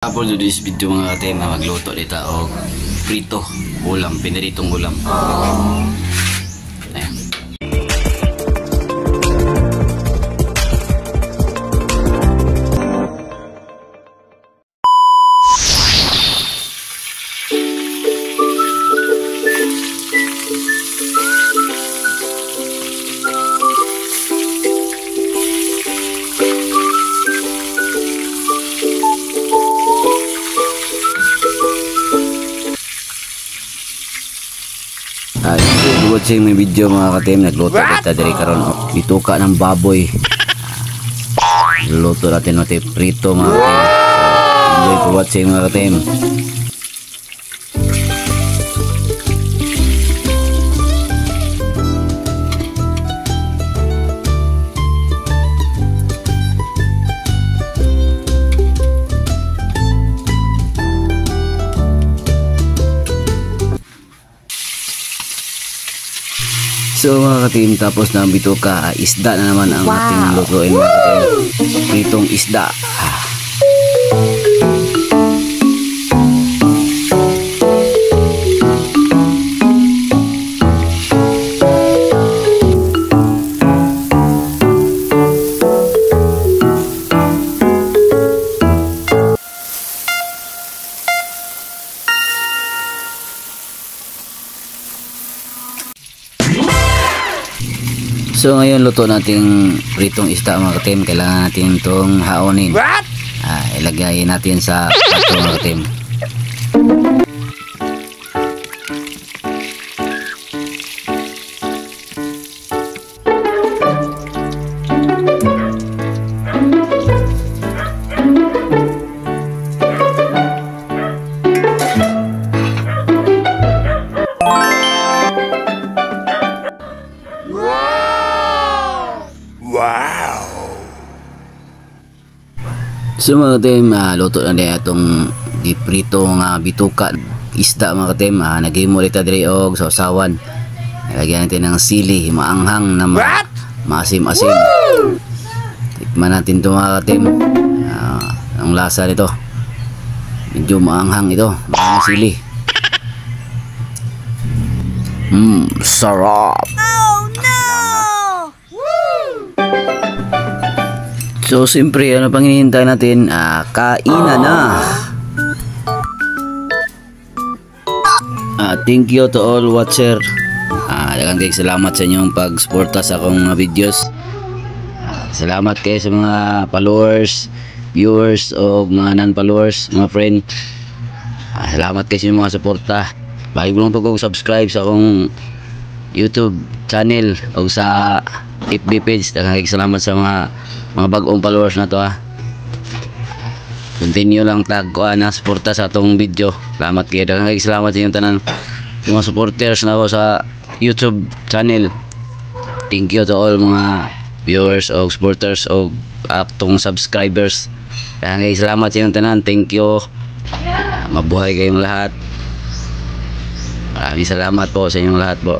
Tapos do this video mga tema magluto dito og prito ulam, piniritong ulam. Ayan. Buat sa may video mga katim, nagluto kita dari karon bituka ng baboy. Luto natin natin prito mga katim. Enjoy po watching mga katim. So mga katim, tapos na ang bituka, isda na naman ang ating lutuin mga katim. Pritong isda. So ngayon luto nating pritong isda mga katim. Kailangan natin itong haonin. Ilagay natin sa plato mga katim. So mga katim, luto na din itong giprito nga bituka isda mga katim. Nagimo dito diri og sausawan. Lagyan natin ng sili, maanghang na maasim-asim. Tikman natin ito mga katim. Ang lasa nito, medyo maanghang ito, maraming sili. Sarap. So siyempre, ano pang hinihintay natin? Kainan na. Thank you to all watcher. Daghang salamat sa inyong pag-suporta sa akong videos. Salamat kayo sa mga followers, viewers o mga non-followers, mga friend. Salamat kayo sa mga suporta. Bakit mo lang ito kung subscribe sa akong YouTube channel o sa FB page. Daghang salamat sa mga bagong followers na to. Continue lang na suporta sa atong video. Salamat kayo. Daghang salamat sa inyong tanan, mga supporters na ako sa YouTube channel. Thank you to all mga viewers o supporters o atong subscribers. Daghang salamat sa inyong tanan. Thank you. Mabuhay kayong lahat. Maraming salamat po sa inyong lahat po.